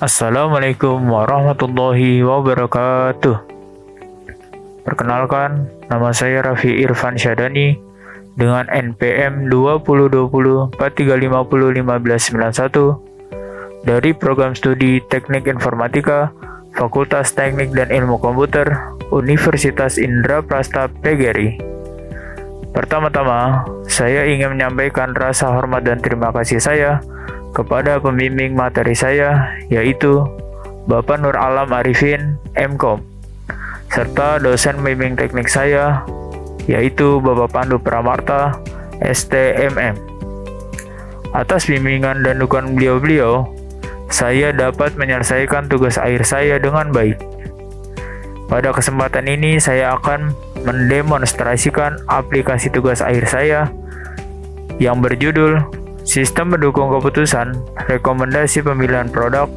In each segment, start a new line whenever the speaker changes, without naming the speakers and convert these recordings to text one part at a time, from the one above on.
Assalamualaikum warahmatullahi wabarakatuh. Perkenalkan, nama saya Raffi Irfan Syadani dengan NPM 2020-4350-1591 dari Program Studi Teknik Informatika Fakultas Teknik dan Ilmu Komputer Universitas Indraprasta PGRI. Pertama-tama, saya ingin menyampaikan rasa hormat dan terima kasih saya kepada pembimbing materi saya, yaitu Bapak Nur Alam Arifin, MKOM, serta dosen pembimbing teknik saya, yaitu Bapak Pandu Pramarta, STMM. Atas bimbingan dan dukungan beliau-beliau, saya dapat menyelesaikan tugas akhir saya dengan baik. Pada kesempatan ini, saya akan mendemonstrasikan aplikasi tugas akhir saya yang berjudul Sistem Pendukung Keputusan, Rekomendasi Pemilihan Produk,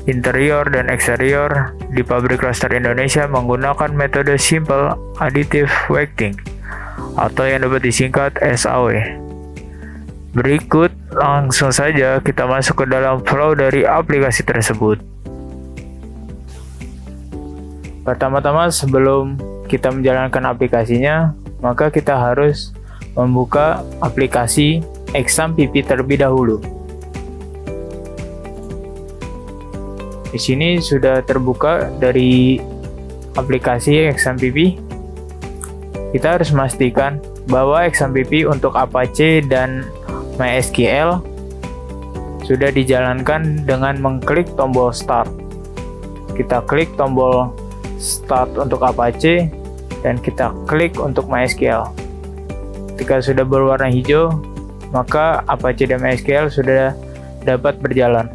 Interior dan Eksterior di Pabrik Roster Indonesia menggunakan metode Simple Additive Weighting atau yang dapat disingkat SAW. Berikut langsung saja kita masuk ke dalam flow dari aplikasi tersebut. Pertama-tama sebelum kita menjalankan aplikasinya, maka kita harus membuka aplikasi ExamPP terlebih dahulu. Di sini sudah terbuka dari aplikasi ExamPP. Kita harus memastikan bahwa ExamPP untuk Apache dan MySQL sudah dijalankan dengan mengklik tombol Start. Kita klik tombol Start untuk Apache dan kita klik untuk MySQL. Ketika sudah berwarna hijau, maka Apache dan MySQL sudah dapat berjalan.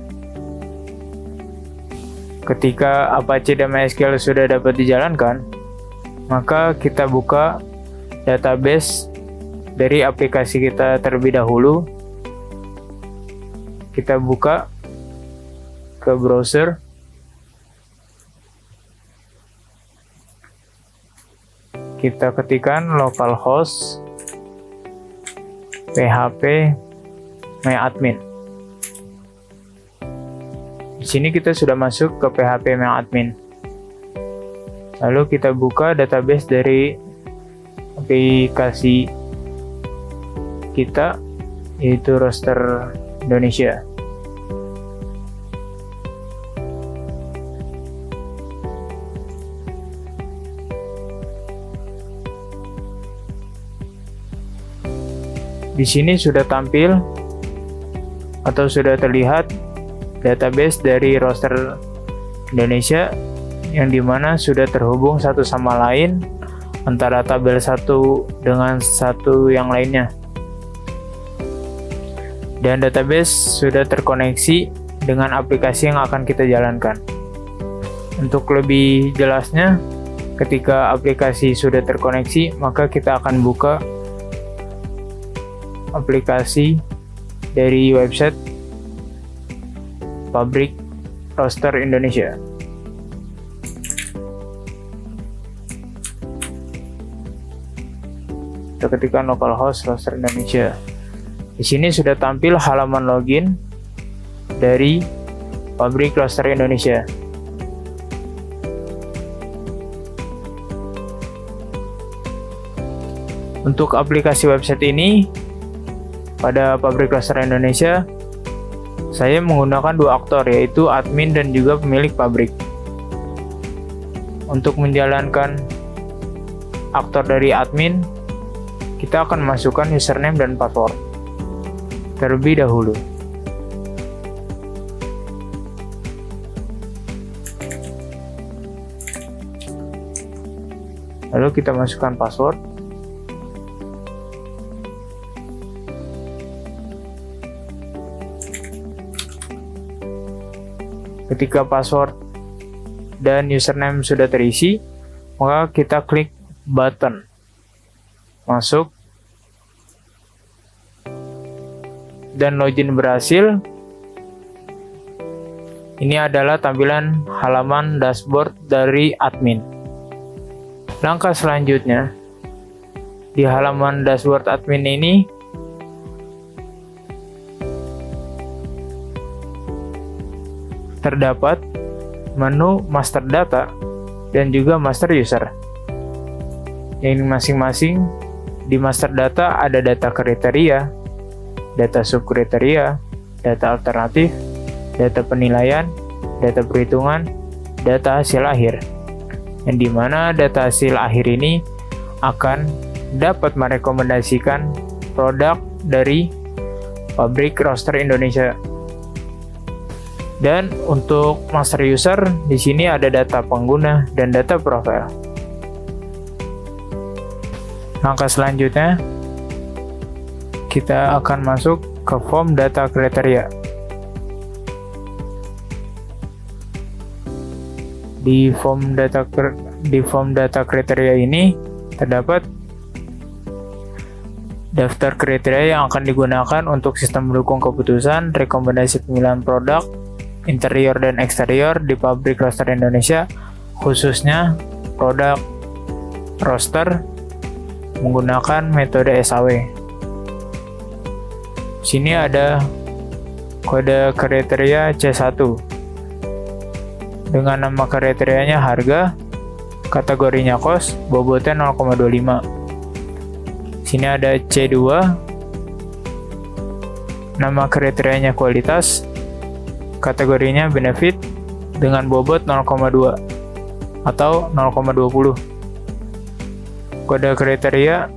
Ketika Apache dan MySQL sudah dapat dijalankan, maka kita buka database dari aplikasi kita terlebih dahulu. Kita buka ke browser. Kita ketikkan localhost php myadmin. Di sini kita sudah masuk ke php myadmin. Lalu kita buka database dari aplikasi kita, yaitu Roster Indonesia. Di sini sudah tampil atau sudah terlihat database dari Roster Indonesia yang dimana sudah terhubung satu sama lain antara tabel satu dengan satu yang lainnya. Dan database sudah terkoneksi dengan aplikasi yang akan kita jalankan. Untuk lebih jelasnya, ketika aplikasi sudah terkoneksi, maka kita akan buka aplikasi dari website Pabrik Roster Indonesia. Kita ketikkan localhost Roster Indonesia. Di sini sudah tampil halaman login dari Pabrik Roster Indonesia. Untuk aplikasi website ini, pada Pabrik Roster Indonesia, saya menggunakan dua aktor, yaitu admin dan juga pemilik pabrik. Untuk menjalankan aktor dari admin, kita akan masukkan username dan password terlebih dahulu. Lalu kita masukkan password. Ketika password dan username sudah terisi, maka kita klik button masuk dan login berhasil. Ini adalah tampilan halaman dashboard dari admin. Langkah selanjutnya, di halaman dashboard admin ini terdapat menu master data dan juga master user. Yang masing-masing di master data ada data kriteria, data subkriteria, data alternatif, data penilaian, data perhitungan, data hasil akhir. Yang dimana data hasil akhir ini akan dapat merekomendasikan produk dari pabrik roaster Indonesia. Dan untuk master user, di sini ada data pengguna dan data profil. Langkah selanjutnya, kita akan masuk ke form data kriteria. Di form data kriteria ini terdapat daftar kriteria yang akan digunakan untuk sistem mendukung keputusan, rekomendasi pemilihan produk, interior dan eksterior di pabrik roaster Indonesia, khususnya produk roaster menggunakan metode SAW. Sini ada kode kriteria C1 dengan nama kriterianya harga, kategorinya cost, bobotnya 0,25. Sini ada C2, nama kriterianya kualitas, kategorinya benefit dengan bobot 0,2 atau 0,20. Kode kriteria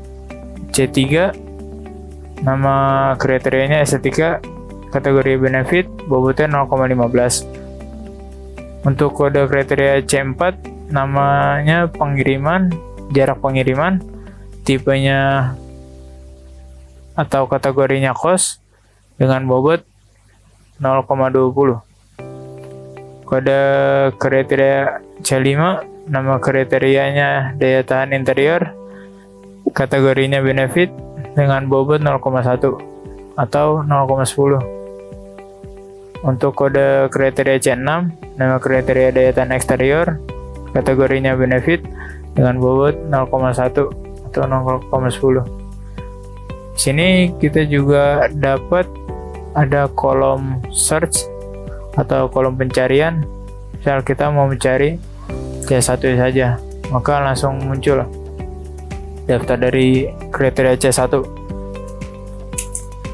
C3, nama kriterianya estetika, kategori benefit, bobotnya 0,15. Untuk kode kriteria C4, namanya pengiriman, jarak pengiriman, tipenya atau kategorinya cost dengan bobot 0,20. Kode kriteria C5, nama kriterianya daya tahan interior, kategorinya benefit dengan bobot 0,1 atau 0,10. Untuk kode kriteria C6, nama kriteria daya tahan eksterior, kategorinya benefit dengan bobot 0,1 atau 0,10. Sini kita juga dapat ada kolom search atau kolom pencarian. Misal kita mau mencari C1 saja, maka langsung muncul daftar dari kriteria C1,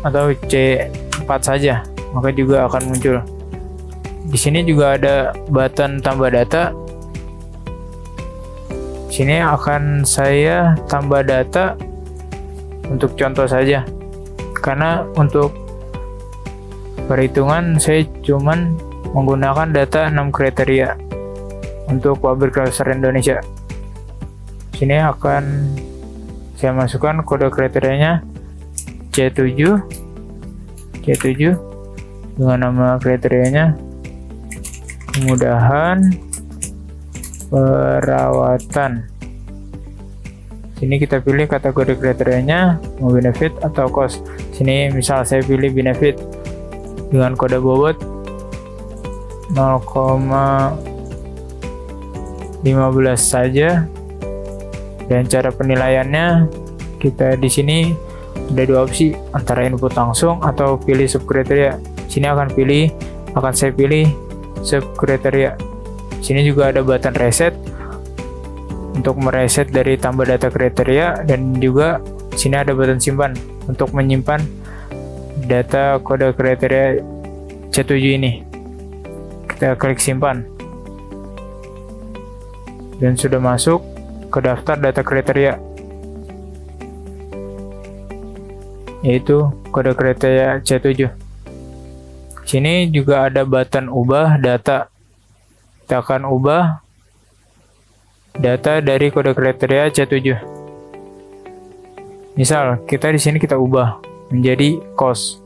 atau C4 saja, maka juga akan muncul. Di sini juga ada button tambah data. Sini akan saya tambah data untuk contoh saja, karena untuk perhitungan saya cuman menggunakan data 6 kriteria untuk pabrik roaster Indonesia. Sini akan saya masukkan kode kriterianya C7 dengan nama kriterianya kemudahan perawatan. Sini kita pilih kategori kriterianya mau benefit atau cost. Sini misal saya pilih benefit dengan kode bobot 0,15 saja. Dan cara penilaiannya kita di sini ada dua opsi, antara input langsung atau pilih subkriteria. Sini akan saya pilih subkriteria. Sini juga ada button reset untuk mereset dari tambah data kriteria, dan juga sini ada button simpan untuk menyimpan data kode kriteria C7 ini. Kita klik simpan dan sudah masuk ke daftar data kriteria, yaitu kode kriteria C7. Sini juga ada button ubah data. Kita akan ubah data dari kode kriteria C7. Misal kita di sini kita ubah menjadi cost.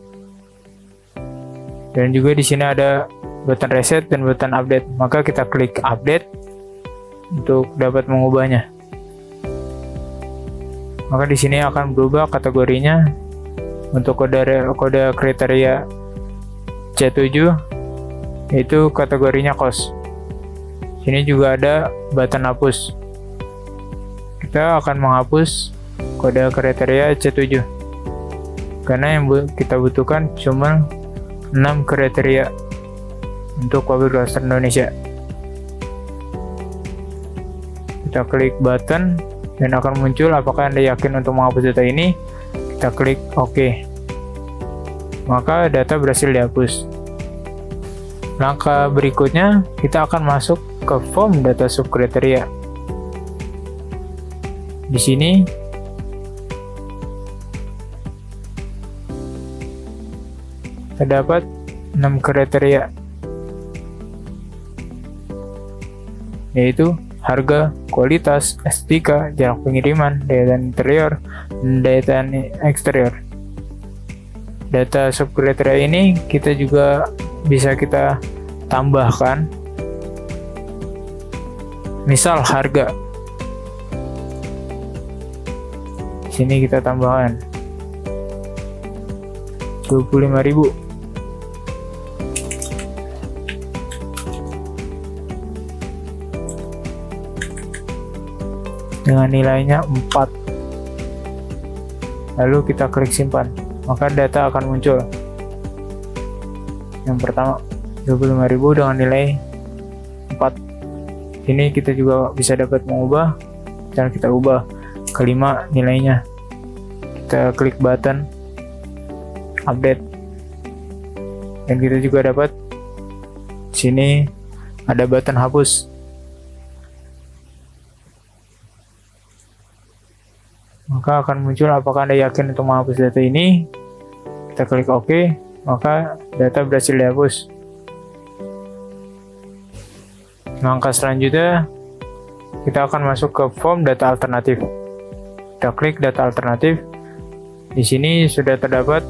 Dan juga di sini ada button reset dan button update. Maka kita klik update untuk dapat mengubahnya. Maka di sini akan berubah kategorinya untuk kode kriteria C7, yaitu kategorinya cost. Sini juga ada button hapus. Kita akan menghapus kode kriteria C7 karena yang kita butuhkan cuma 6 kriteria. untuk pabrik klaster Indonesia. Kita klik button dan akan muncul apakah Anda yakin untuk menghapus data ini. Kita klik OK. Maka data berhasil dihapus. Langkah berikutnya, kita akan masuk ke form data subkriteria. Di sini terdapat 6 kriteria, yaitu harga, kualitas, estetika, jarak pengiriman, daya tahan interior, dan daya tahan eksterior. Data subkriteria ini kita juga bisa kita tambahkan, misal harga. Di sini kita tambahkan 25.000. Dengan nilainya 4. Lalu kita klik simpan, maka data akan muncul. Yang pertama 25.000 dengan nilai 4. Ini kita juga bisa dapat mengubah, dan kita ubah ke 5 nilainya. Kita klik button update, dan kita juga dapat sini ada button hapus. Maka akan muncul apakah Anda yakin untuk menghapus data ini. Kita klik OK, maka data berhasil dihapus. Langkah selanjutnya, kita akan masuk ke form data alternatif. Kita klik data alternatif. Di sini sudah terdapat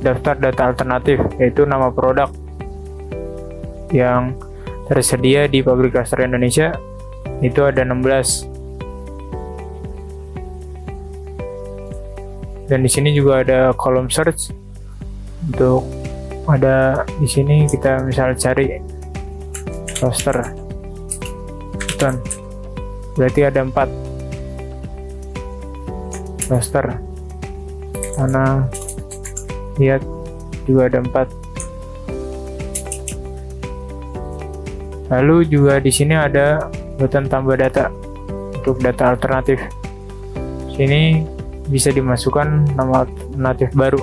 daftar data alternatif, yaitu nama produk yang tersedia di pabrik klaster Indonesia. Itu ada 16. Dan di sini juga ada kolom search. Untuk ada di sini kita misal cari roster beton, berarti ada 4 roster. Mana lihat juga ada 4. Lalu juga di sini ada button tambah data untuk data alternatif. Sini bisa dimasukkan nama alternatif baru.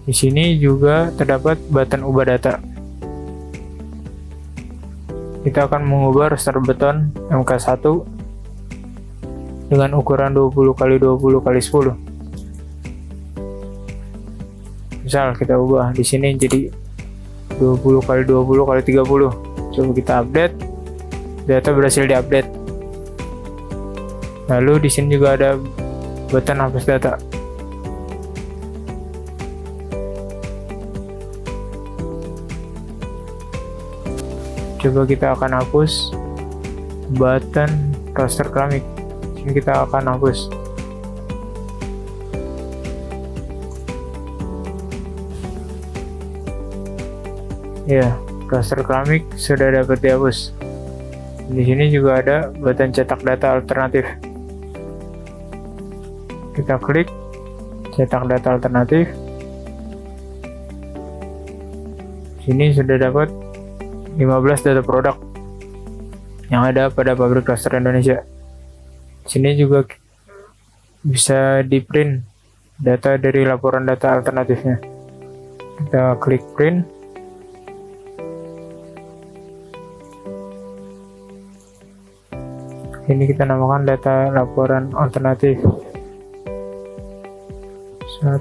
Di sini juga terdapat button ubah data. Kita akan mengubah roster beton MK1 dengan ukuran 20x20x10. Misal kita ubah di sini jadi 20x20x30. Coba kita update. Data berhasil diupdate. Lalu di sini juga ada button hapus data. Coba kita akan hapus button roster keramik. Sini kita akan hapus. Ya, roster keramik sudah dapat dihapus. Di sini juga ada button cetak data alternatif. Kita klik cetak data alternatif. Sini sudah dapat 15 data produk yang ada pada pabrik klaster Indonesia. Sini juga bisa di print data dari laporan data alternatifnya. Kita klik print. Ini kita namakan data laporan alternatif 1.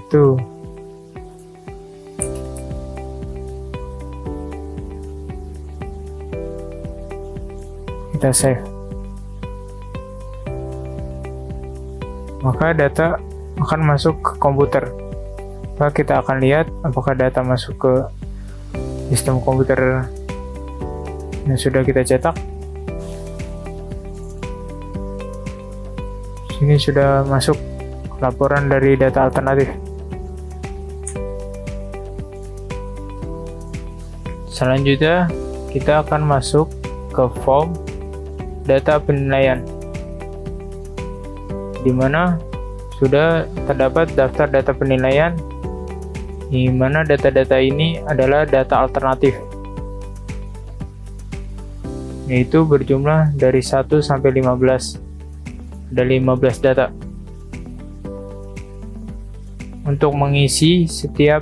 Kita save. Maka data akan masuk ke komputer. Maka kita akan lihat apakah data masuk ke sistem komputer yang sudah kita cetak. Sini sudah masuk laporan dari data alternatif. Selanjutnya kita akan masuk ke form data penilaian, di mana sudah terdapat daftar data penilaian di mana data-data ini adalah data alternatif, yaitu berjumlah dari 1 sampai 15. Ada 15 data. Untuk mengisi setiap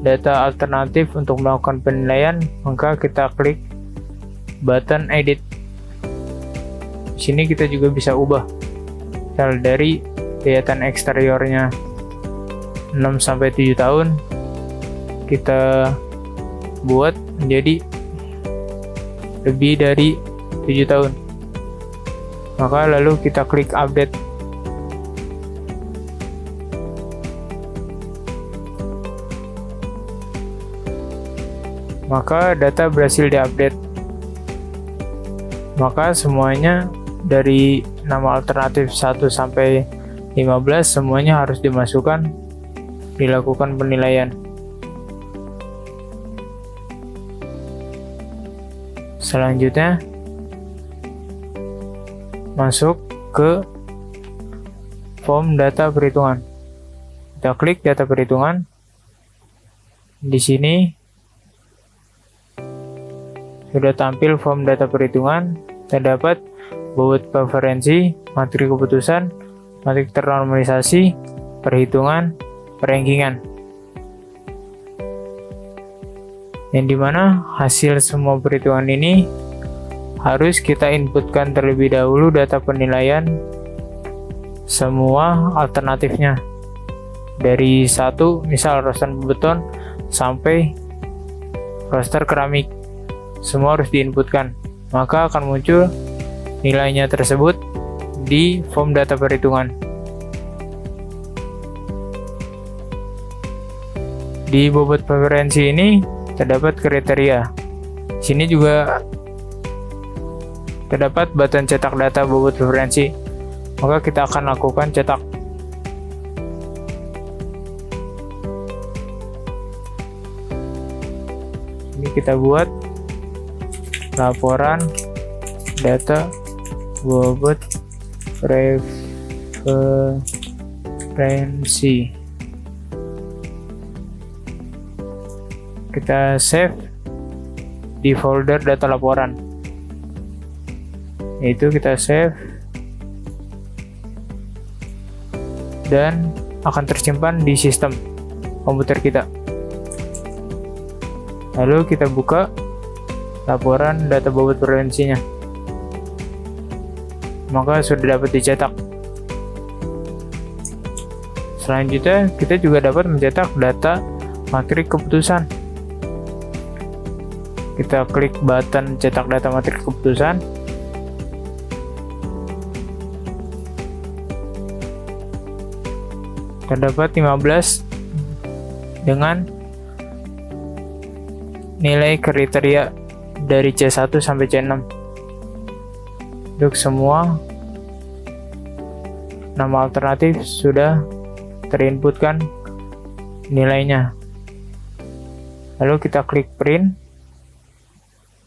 data alternatif untuk melakukan penilaian, maka kita klik button edit. Di sini kita juga bisa ubah misal dari kelihatan eksteriornya 6 sampai 7 tahun, kita buat menjadi lebih dari 7 tahun. Maka lalu kita klik update. Maka data berhasil diupdate. Maka semuanya dari nama alternatif 1 sampai 15 semuanya harus dimasukkan, dilakukan penilaian. Selanjutnya masuk ke form data perhitungan. Kita klik data perhitungan. Di sini sudah tampil form data perhitungan. Terdapat bobot preferensi, matrik keputusan, matrik ternormalisasi, perhitungan, rankingan. Yang dimana hasil semua perhitungan ini harus kita inputkan terlebih dahulu data penilaian semua alternatifnya. Dari satu, misal roster beton, sampai roster keramik. Semua harus diinputkan. Maka akan muncul nilainya tersebut di form data perhitungan. Di bobot preferensi ini terdapat kriteria. Di sini juga terdapat button cetak data bobot preferensi. Maka kita akan lakukan cetak. Ini kita buat laporan data bobot preferensi. Kita save di folder data laporan. Yaitu kita save dan akan tersimpan di sistem komputer kita. Lalu kita buka laporan data bobot preferensinya. Maka sudah dapat dicetak. Selanjutnya kita juga dapat mencetak data matrik keputusan. Kita klik button cetak data matrik keputusan. Terdapat 15 dengan nilai kriteria dari C1 sampai C6. Untuk semua nama alternatif sudah terinputkan nilainya. Lalu kita klik print.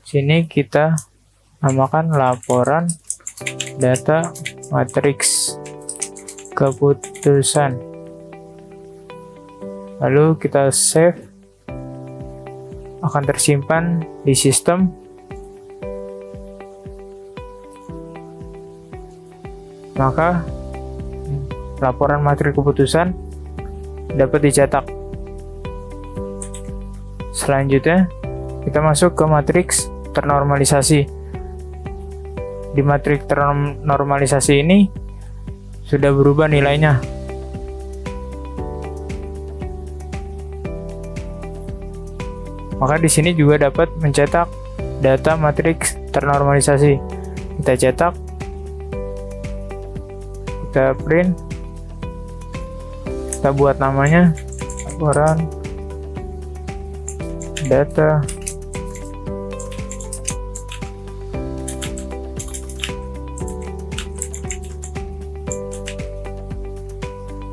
Sini kita namakan laporan data matriks keputusan. Lalu kita save. Akan tersimpan di sistem. Maka laporan matrik keputusan dapat dicetak. Selanjutnya kita masuk ke matriks ternormalisasi. Di matriks ternormalisasi ini sudah berubah nilainya. Maka di sini juga dapat mencetak data matriks ternormalisasi. Kita cetak, kita print, kita buat namanya laporan data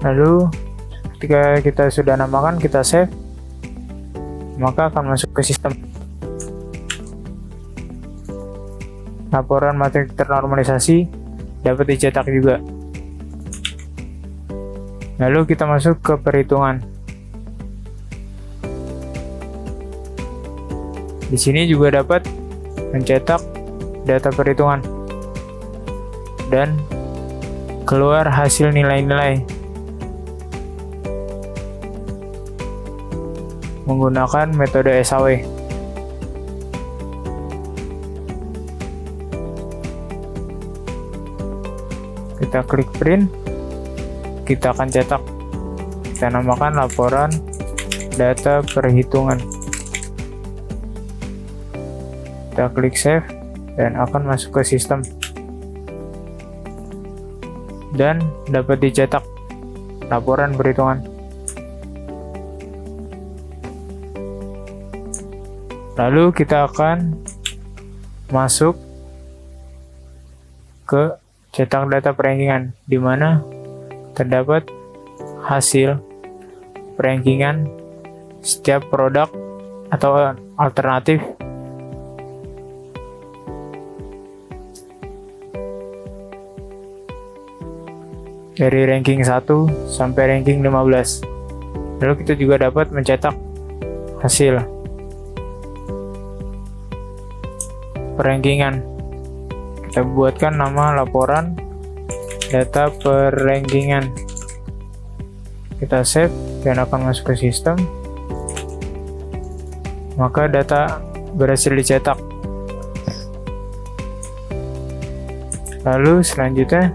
lalu ketika kita sudah namakan, kita save, maka akan masuk ke sistem. Laporan matrik ternormalisasi dapat dicetak juga. Lalu kita masuk ke perhitungan. Di sini juga dapat mencetak data perhitungan dan keluar hasil nilai-nilai menggunakan metode SAW. Kita klik print, kita akan cetak. Kita namakan laporan data perhitungan. Kita klik save dan akan masuk ke sistem dan dapat dicetak laporan perhitungan. Lalu kita akan masuk ke cetak data perankingan, di mana terdapat hasil perankingan setiap produk atau alternatif dari ranking 1 sampai ranking 15. Lalu kita juga dapat mencetak hasil perankingan. Kita buatkan nama laporan data perankingan. Kita save dan akan masuk ke sistem. Maka data berhasil dicetak. Lalu selanjutnya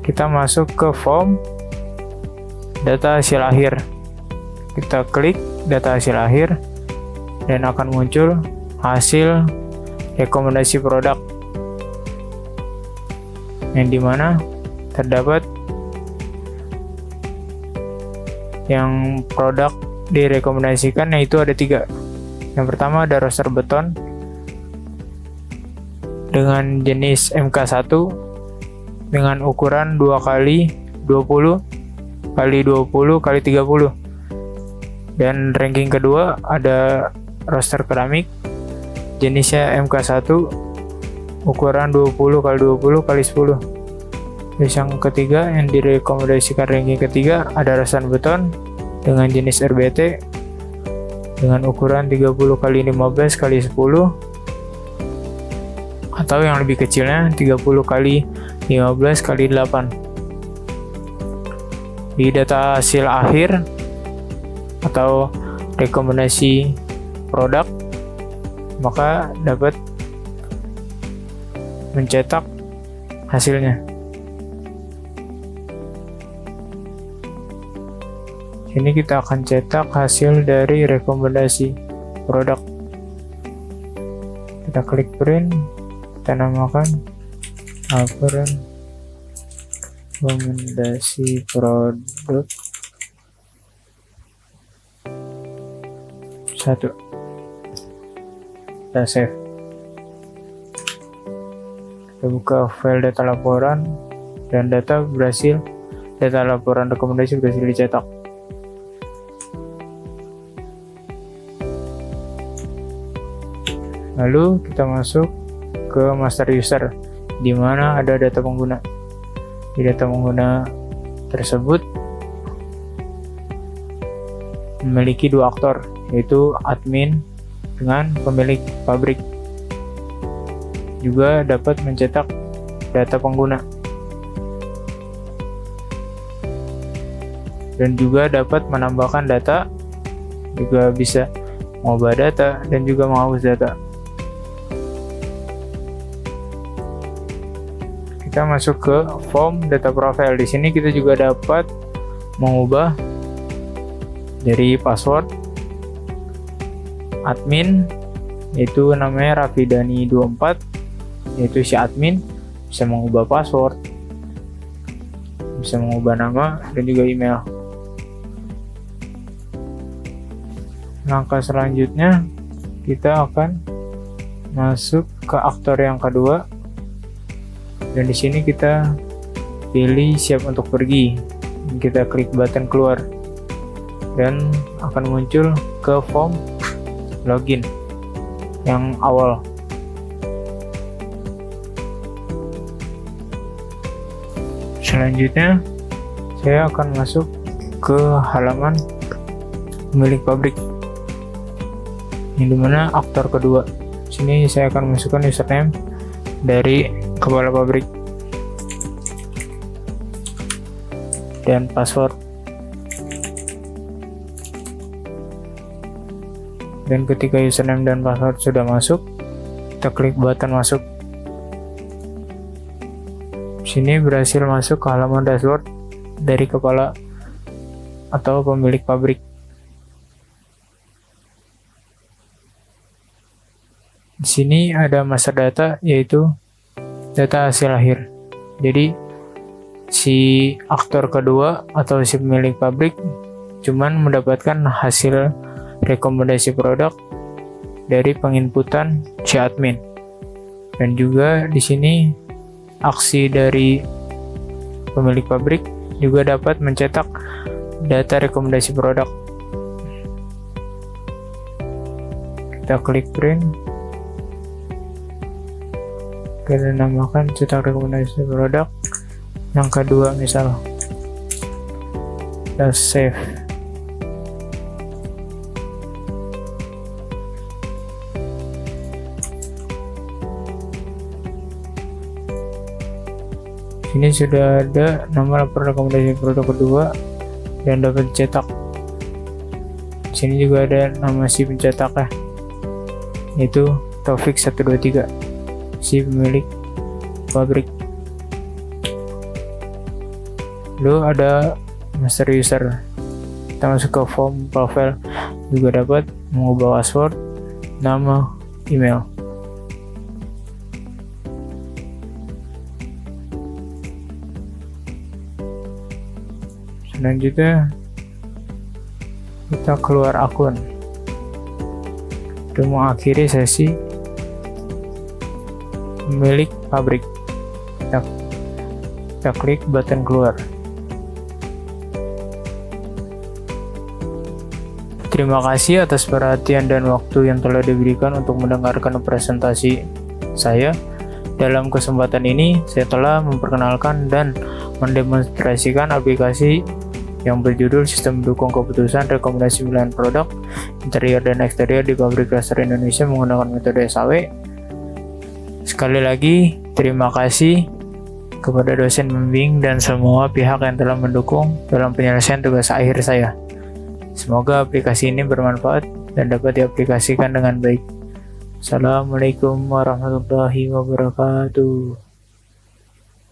kita masuk ke form data hasil akhir. Kita klik data hasil akhir dan akan muncul hasil rekomendasi produk, yang dimana terdapat yang produk direkomendasikan, yaitu ada 3. Yang pertama ada roster beton dengan jenis MK1 dengan ukuran 2x20 x 20 x 30. Dan ranking kedua ada roster keramik jenisnya MK1 ukuran 20 x 20 x 10. Terus yang ketiga yang direkomendasikan ranking ketiga ada roster beton dengan jenis RBT dengan ukuran 30 x 15 x 10, atau yang lebih kecilnya 30 x 15 x 8. Di data hasil akhir atau rekomendasi produk, maka dapat mencetak hasilnya. Ini kita akan cetak hasil dari rekomendasi produk. Kita klik print, kita namakan laporan rekomendasi produk 1. Kita save. Kita buka file data laporan dan data laporan rekomendasi berhasil dicetak. Lalu kita masuk ke master user, di mana ada data pengguna. Di data pengguna tersebut memiliki 2 aktor, yaitu admin dengan pemilik pabrik. Juga dapat mencetak data pengguna dan juga dapat menambahkan data, juga bisa mengubah data dan juga menghapus data. Kita masuk ke form data profile. Di sini kita juga dapat mengubah dari password admin, yaitu namanya Rafidani24, yaitu si admin bisa mengubah password, bisa mengubah nama dan juga email. Langkah selanjutnya kita akan masuk ke aktor yang kedua, dan di sini kita pilih siap untuk pergi. Kita klik button keluar dan akan muncul ke form login yang awal. Selanjutnya saya akan masuk ke halaman pemilik pabrik. yang dimana aktor kedua. Sini saya akan masukkan username dari kepala pabrik dan password. Dan ketika username dan password sudah masuk, kita klik button masuk. Sini berhasil masuk ke halaman dashboard dari kepala atau pemilik pabrik. Di sini ada master data, yaitu data hasil akhir. Jadi si aktor kedua atau si pemilik pabrik cuman mendapatkan hasil rekomendasi produk dari penginputan si admin. Dan juga di sini aksi dari pemilik pabrik juga dapat mencetak data rekomendasi produk. Kita klik print. Kita namakan cetak rekomendasi produk yang kedua misal. Kita save. Ini sudah ada nama lapor rekomendasi produk kedua dan dapat dicetak. Sini juga ada nama si pencetaknya, yaitu Taufik 123, si pemilik pabrik. Lalu ada master user. Kita masuk ke form profile, juga dapat mengubah password, nama, email. Selanjutnya kita keluar akun untuk mengakhiri sesi pemilik pabrik. Kita klik button keluar. Terima kasih atas perhatian dan waktu yang telah diberikan untuk mendengarkan presentasi saya. Dalam kesempatan ini saya telah memperkenalkan dan mendemonstrasikan aplikasi yang berjudul Sistem Mendukung Keputusan Rekomendasi Pilihan Produk Interior dan Eksterior di Pabrik Klaster Indonesia menggunakan metode SAW. Sekali lagi, terima kasih kepada dosen pembimbing dan semua pihak yang telah mendukung dalam penyelesaian tugas akhir saya. Semoga aplikasi ini bermanfaat dan dapat diaplikasikan dengan baik. Assalamualaikum warahmatullahi wabarakatuh.